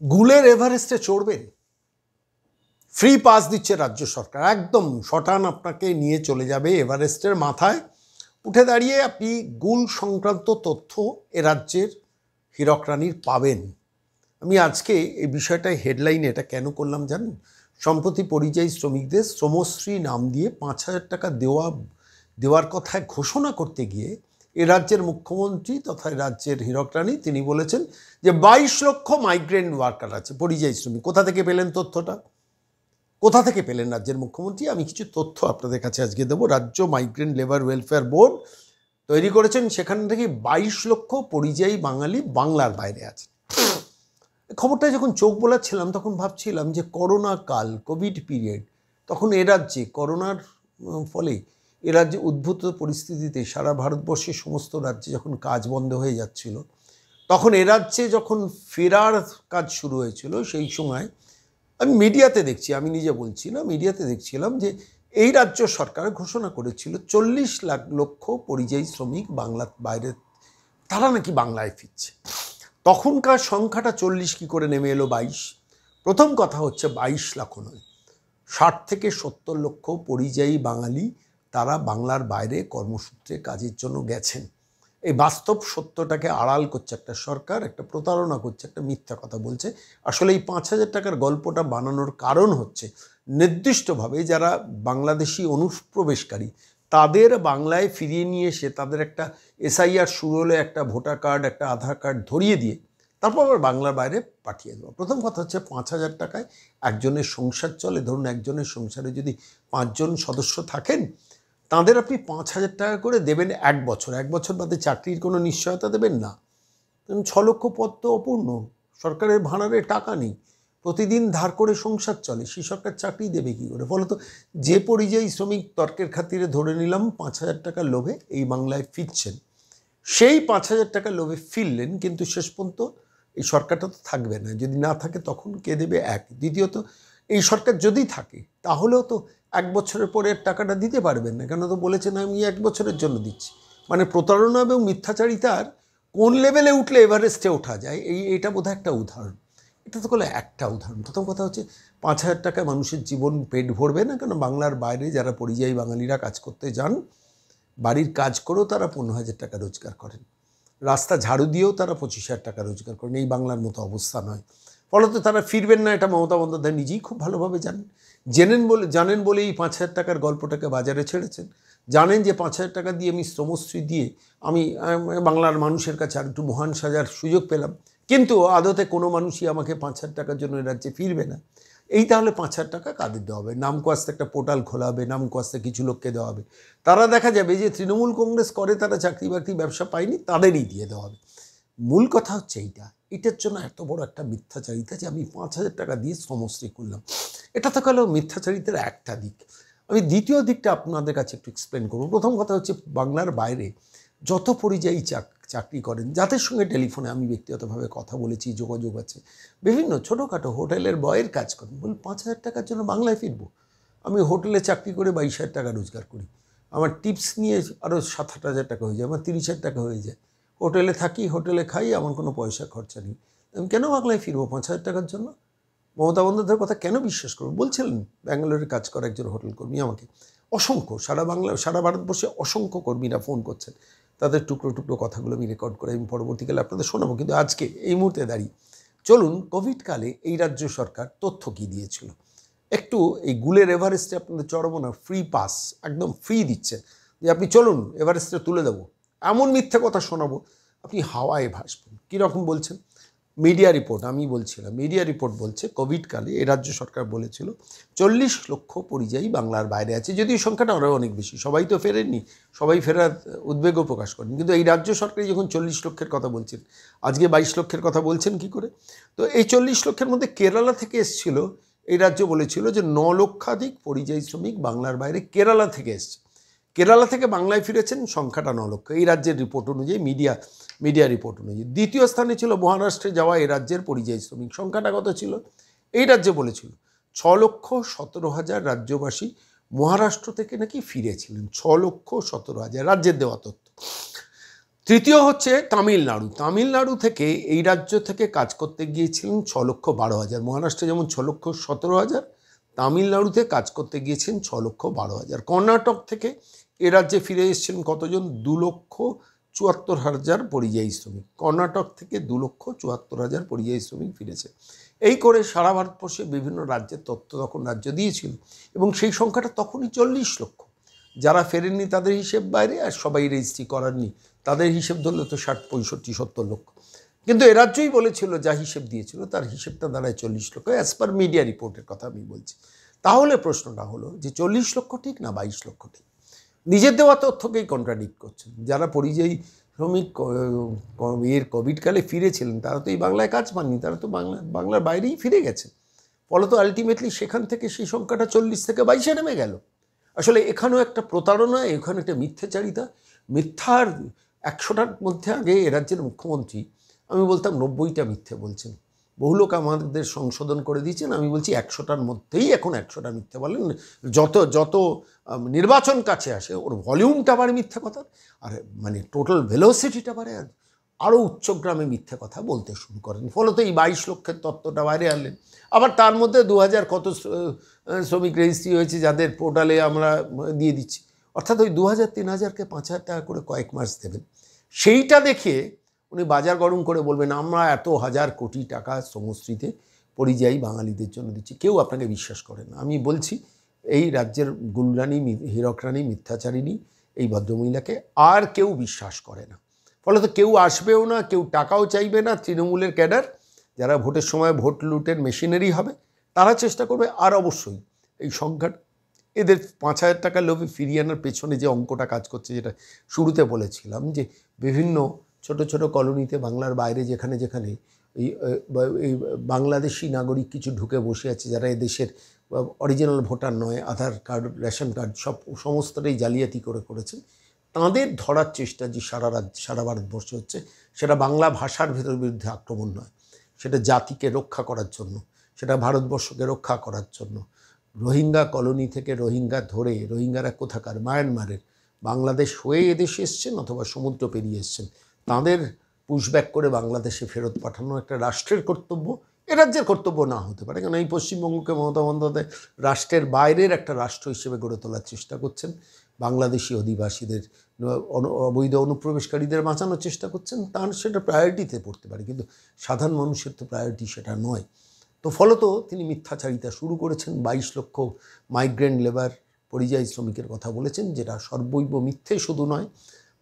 গুলের এভারেস্টে চড়বেন, free pass দিচ্ছে রাজ্য সরকার, একদম শটান আপনাকে নিয়ে চলে যাবে এভারেস্টের মাথায়। উঠে দাঁড়িয়ে আপনি গুল সংক্রান্ত তথ্য এ রাজ্যের হীরক রানীর পাবেন। আমি আজকে এই বিষয়টায় হেডলাইনে এটা কেন করলাম জানেন? সম্প্রতি পরিযায়ী শ্রমিকদের শ্রমশ্রী নাম দিয়ে 5,000 টাকা দেওয়ার কথা ঘোষণা করতে গিয়ে এ রাজ্যের মুখ্যমন্ত্রী তথা রাজ্যের হীরক রানী তিনি বলেছেন যে 22 লক্ষ মাইগ্রেন্ট ওয়ার্কার আছে, পরিযায়ী শ্রমিক। কোথা থেকে পেলেন তথ্যটা? কোথা থেকে পেলেন রাজ্যের মুখ্যমন্ত্রী? আমি কিছু তথ্য আপনাদের কাছে আজকে দেবো। রাজ্য মাইগ্রেন্ট লেবার ওয়েলফেয়ার বোর্ড তৈরি করেছেন, সেখান থেকে 22 লক্ষ পরিযায়ী বাঙালি বাংলার বাইরে আছে। খবরটা যখন চোখ বোলাচ্ছিলাম তখন ভাবছিলাম যে করোনা কাল, কোভিড পিরিয়ড, তখন এ রাজ্যে করোনার ফলে এ রাজ্যে উদ্ভূত পরিস্থিতিতে সারা ভারতবর্ষের সমস্ত রাজ্যে যখন কাজ বন্ধ হয়ে যাচ্ছিল, তখন এ রাজ্যে যখন ফেরার কাজ শুরু হয়েছিল, সেই সময় আমি মিডিয়াতে দেখছি, আমি নিজে বলছি না, মিডিয়াতে দেখছিলাম যে এই রাজ্য সরকার ঘোষণা করেছিল 40 লক্ষ পরিযায়ী শ্রমিক বাংলার বাইরে তারা নাকি বাংলায় ফিরছে। তখনকার সংখ্যাটা 40 কী করে নেমে এলো 22? প্রথম কথা হচ্ছে 22 লাখ নয়, 60 থেকে 70 লক্ষ পরিযায়ী বাঙালি তারা বাংলার বাইরে কর্মসূত্রে কাজের জন্য গেছেন। এই বাস্তব সত্যটাকে আড়াল করছে একটা সরকার, একটা প্রতারণা করছে, একটা মিথ্যা কথা বলছে। আসলে এই 5,000 টাকার গল্পটা বানানোর কারণ হচ্ছে নির্দিষ্টভাবে যারা বাংলাদেশি অনুপ্রবেশকারী তাদের বাংলায় ফিরিয়ে নিয়ে এসে তাদের একটা এসআইআর শুরু হলে একটা ভোটার কার্ড, একটা আধার কার্ড ধরিয়ে দিয়ে তারপর আবার বাংলার বাইরে পাঠিয়ে দেওয়া। প্রথম কথা হচ্ছে 5,000 টাকায় একজনের সংসার চলে। ধরুন একজনের সংসারে যদি 5 জন সদস্য থাকেন, তাদের আপনি 5,000 টাকা করে দেবেন এক বছর। এক বছর বাদে চাকরির কোনো নিশ্চয়তা দেবেন না। 6 লক্ষ পদ তো অপূর্ণ, সরকারের ভাঁড়ারে টাকা নেই, প্রতিদিন ধার করে সংসার চলে, সেই সরকার চাকরি দেবে কী করে? ফলত যে পরিযায়ী শ্রমিক তর্কের খাতিরে ধরে নিলাম 5,000 টাকার লোভে এই বাংলায় ফিরছেন, সেই 5,000 টাকার লোভে ফিরলেন, কিন্তু শেষ পর্যন্ত এই সরকারটা তো থাকবে না। যদি না থাকে তখন কে দেবে? এক। দ্বিতীয়ত এই সরকার যদি থাকে তাহলেও তো 1 বছরের পরে টাকাটা দিতে পারবেন না, কেন? তো বলেছেন আমি 1 বছরের জন্য দিচ্ছি। মানে প্রতারণা এবং মিথ্যাচারিতার কোন লেভেলে উঠলে এভারেস্টে ওঠা যায়, এইটা বোধহয় একটা উদাহরণ। এটা তো করলে একটা উদাহরণ। প্রথম কথা হচ্ছে 5,000 টাকায় মানুষের জীবন পেট ভরবে না, কেন বাংলার বাইরে যারা পরিযায়ী বাঙালিরা কাজ করতে যান, বাড়ির কাজ করেও তারা 15,000 টাকা রোজগার করেন, রাস্তা ঝাড়ু দিয়েও তারা 25,000 টাকা রোজগার করেন। এই বাংলার মতো অবস্থা নয়। ফলত তারা ফিরবেন না, এটা মমতা বন্দ্যোপাধ্যায় নিজেই খুব ভালোভাবে জানেন। জানেন বলে এই 5,000 টাকার গল্পটাকে বাজারে ছেড়েছেন। জানেন যে 5,000 টাকা দিয়ে আমি শ্রমশ্রী দিয়ে আমি বাংলার মানুষের কাছে আর একটু মহান সাজার সুযোগ পেলাম, কিন্তু আদতে কোনো মানুষই আমাকে 5,000 টাকার জন্য রাজ্যে ফিরবে না। এই তাহলে 5,000 টাকা কাদের দেওয়া হবে? নামকো আসতে একটা পোর্টাল খোলা হবে, নামকো আসতে কিছু লোককে দেওয়া হবে। তারা দেখা যাবে যে তৃণমূল কংগ্রেস করে, তারা চাকরি বাকরি ব্যবসা পায়নি, তাদেরই দিয়ে দেওয়া হবে। মূল কথা হচ্ছে এটার জন্য এত বড় একটা মিথ্যাচারিতা যে আমি 5,000 টাকা দিয়ে শ্রমশ্রী করলাম। এটা তো গেল মিথ্যাচারিতার একটা দিক। আমি দ্বিতীয় দিকটা আপনাদের কাছে একটু এক্সপ্লেন করব। প্রথম কথা হচ্ছে বাংলার বাইরে যত পরিযায়ী চাকরি করেন, যাদের সঙ্গে টেলিফোনে আমি ব্যক্তিগতভাবে কথা বলেছি, যোগাযোগ আছে, বিভিন্ন ছোটোখাটো হোটেলের বয়ের কাজ করেন, বলি 5,000 টাকার জন্য বাংলায় ফিরবো? আমি হোটেলে চাকরি করে 22,000 টাকা রোজগার করি, আমার টিপস নিয়ে আরও 7-8 হাজার টাকা হয়ে যায়, আমার 30,000 টাকা হয়ে যায়। হোটেলে থাকি, হোটেলে খাই, আমার কোনো পয়সা খরচা নেই। আমি কেন বাংলায় ফিরবো 5,000 টাকার জন্য? মমতা বন্দ্যোপাধ্যায়ের কথা কেন বিশ্বাস করবো? বলছিলেন ব্যাঙ্গালোরে কাজ করা একজন হোটেল কর্মী আমাকে, অসংখ্য সারা ভারতবর্ষে অসংখ্য কর্মীরা ফোন করছেন, তাদের টুকরো টুকরো কথাগুলো আমি রেকর্ড করে আমি পরবর্তীকালে আপনাদের শোনাবো। কিন্তু আজকে এই মুহূর্তে দাঁড়িয়ে চলুন কোভিডকালে এই রাজ্য সরকার তথ্য কী দিয়েছিল একটু। এই গুলের এভারেস্টে আপনাদের চড়াবো না, ফ্রি পাস একদম ফ্রি দিচ্ছে, যে আপনি চলুন এভারেস্টে তুলে দেবো, এমন মিথ্যে কথা শোনাবো আপনি হাওয়ায় ভাসবেন। কীরকম বলছেন? মিডিয়া রিপোর্ট, আমি বলছিলাম মিডিয়া রিপোর্ট বলছে কোভিডকালে এই রাজ্য সরকার বলেছিল 40 লক্ষ পরিযায়ী বাংলার বাইরে আছে। যদিও সংখ্যাটা আরও অনেক বেশি, সবাই তো ফেরেননি, সবাই ফেরার উদ্বেগও প্রকাশ করেন, কিন্তু এই রাজ্য সরকারই যখন 40 লক্ষের কথা বলছেন, আজকে 22 লক্ষের কথা বলছেন কি করে? তো এই 40 লক্ষের মধ্যে কেরালা থেকে এসেছিল, এই রাজ্য বলেছিল যে 9 লক্ষাধিক পরিযায়ী শ্রমিক বাংলার বাইরে কেরালা থেকে এসছে। কেরালা থেকে বাংলায় ফিরেছেন সংখ্যাটা 9 লক্ষ, এই রাজ্যের রিপোর্ট অনুযায়ী, মিডিয়া রিপোর্ট অনুযায়ী। দ্বিতীয় স্থানে ছিল মহারাষ্ট্রে যাওয়া এই রাজ্যের পরিযায়ী শ্রমিক, সংখ্যাটা কত ছিল? এই রাজ্যে বলেছিল 6,17,000 রাজ্যবাসী মহারাষ্ট্র থেকে নাকি ফিরেছিলেন। 6,17,000 রাজ্যের দেওয়া তথ্য। তৃতীয় হচ্ছে তামিলনাড়ু। তামিলনাড়ু থেকে এই রাজ্য থেকে কাজ করতে গিয়েছিলেন 6,12,000। মহারাষ্ট্রে যেমন 6,17,000, তামিলনাড়ুতে কাজ করতে গিয়েছেন 6,12,000। কর্ণাটক থেকে এ রাজ্যে ফিরে এসেছিলেন কতজন? 2,74,000 পরিযায়ী শ্রমিক। কর্ণাটক থেকে 2,74,000 পরিযায়ী শ্রমিক ফিরেছে। এই করে সারা ভারতবর্ষে বিভিন্ন রাজ্যের তথ্য তখন রাজ্য দিয়েছিল, এবং সেই সংখ্যাটা তখনই 40 লক্ষ। যারা ফেরেননি তাদের হিসেব বাইরে, আর সবাই রেজিস্ট্রি করারনি তাদের হিসেব ধরলে তো 60, 65, 70 লক্ষ। কিন্তু এ রাজ্যই বলেছিল, যা হিসেব দিয়েছিল তার হিসেবটা দাঁড়ায় 40 লক্ষ, অ্যাজ পার মিডিয়া রিপোর্টের কথা আমি বলছি। তাহলে প্রশ্নটা হলো যে 40 লক্ষ ঠিক না 22 লক্ষ ঠিক? নিজের দেওয়া তথ্যকেই কন্ট্রাডিক্ট করছেন। যারা পরিযায়ী শ্রমিক কোভিডকালে ফিরেছিলেন তারা তো এই বাংলায় কাজ পাননি, তারা তো বাংলার বাইরেই ফিরে গেছেন। ফলত আলটিমেটলি সেখান থেকে সেই সংখ্যাটা 40 থেকে 22-এ নেমে গেল। আসলে এখানেও একটা প্রতারণা, এখানে একটা মিথ্যাচারিতা। মিথ্যার 100টার মধ্যে আগে এ রাজ্যের মুখ্যমন্ত্রী, আমি বলতাম 90টা মিথ্যে বলছেন। বহু লোক আমাদের সংশোধন করে দিয়েছেন, আমি বলছি 100টার মধ্যেই এখন 100টা মিথ্যে বলেন। যত যত নির্বাচন কাছে আসে ওর ভলিউমটা বাড়ে মিথ্যে কথার, আর মানে টোটাল ভেলোসিটিটা বাড়ে, আর আরও উচ্চগ্রামে মিথ্যে কথা বলতে শুরু করেন। ফলত এই 22 লক্ষের তত্ত্বটা বাইরে আনলেন। আবার তার মধ্যে 2000 কত শ্রমিক রেজিস্ট্রি হয়েছে যাদের পোর্টালে আমরা দিয়ে দিচ্ছি, অর্থাৎ ওই 2000, 3000কে 5000 টাকা করে কয়েক মাস দেবেন। সেইটা দেখে উনি বাজার গরম করে বলবেন আমরা এত হাজার কোটি টাকা শ্রমশ্রীতে পরিযায়ী বাঙালিদের জন্য দিচ্ছি। কেউ আপনাকে বিশ্বাস করে না। আমি বলছি, এই রাজ্যের গুণরানী, হীরকরানী, মিথ্যাচারিণী এই ভদ্রমহিলাকে আর কেউ বিশ্বাস করে না। ফলত কেউ আসবেও না, কেউ টাকাও চাইবে না। তৃণমূলের ক্যাডার যারা ভোটের সময় ভোট লুটের মেশিনারি হবে, তারা চেষ্টা করবে। আর অবশ্যই এই সংখ্যা এদের 5,000 টাকার লোভে ফিরিয়ে আনার পেছনে যে অঙ্কটা কাজ করছে, যেটা শুরুতে বলেছিলাম, যে বিভিন্ন ছোট ছোট কলোনিতে বাংলার বাইরে যেখানে যেখানে এই বাংলাদেশি নাগরিক কিছু ঢুকে বসে আছে, যারা এদেশের অরিজিনাল ভোটার নয়, আধার কার্ড, রেশন কার্ড সমস্তটাই জালিয়াতি করেছেন, তাঁদের ধরার চেষ্টা যে সারা ভারতবর্ষে হচ্ছে, সেটা বাংলা ভাষার বিরুদ্ধে আক্রমণ নয়, সেটা জাতিকে রক্ষা করার জন্য, সেটা ভারতবর্ষকে রক্ষা করার জন্য। রোহিঙ্গা কলোনি থেকে রোহিঙ্গা ধরে, রোহিঙ্গারা কোথাকার? মায়ানমারের, বাংলাদেশ হয়ে এদেশে এসছেন অথবা সমুদ্র পেরিয়ে এসছেন, তাঁদের পুশব্যাক করে বাংলাদেশে ফেরত পাঠানো একটা রাষ্ট্রের কর্তব্য। এ রাজ্যের কর্তব্য না হতে পারে, কারণ এই পশ্চিমবঙ্গকে মমতা বন্দ্যোপাধ্যায় রাষ্ট্রের বাইরের একটা রাষ্ট্র হিসেবে গড়ে তোলার চেষ্টা করছেন। বাংলাদেশি অধিবাসীদের, অবৈধ অনুপ্রবেশকারীদের বাঁচানোর চেষ্টা করছেন। তার সেটা প্রায়োরিটিতে পড়তে পারে, কিন্তু সাধারণ মানুষের তো প্রায়োরিটি সেটা নয়। তো ফলত তিনি মিথ্যাচারিতা শুরু করেছেন। 22 লক্ষ মাইগ্রেন্ট লেবার, পরিযায়ী শ্রমিকের কথা বলেছেন, যেটা সর্বৈব মিথ্যে শুধু নয়,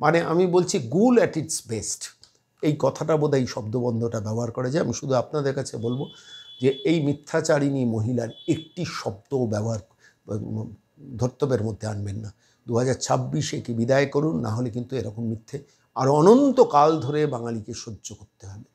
মানে আমি বলছি গুল অ্যাট ইটস বেস্ট। এই কথাটা বোধহয় এই শব্দবন্ধটা ব্যবহার করা যায়। আমি শুধু আপনাদের কাছে বলবো যে এই মিথ্যাচারিণী মহিলার একটি শব্দও ব্যবহার ধর্তব্যের মধ্যে আনবেন না। 2026-এ কি বিদায় করুন, না হলে কিন্তু এরকম মিথ্যে আরও অনন্তকাল ধরে বাঙালিকে সহ্য করতে হবে।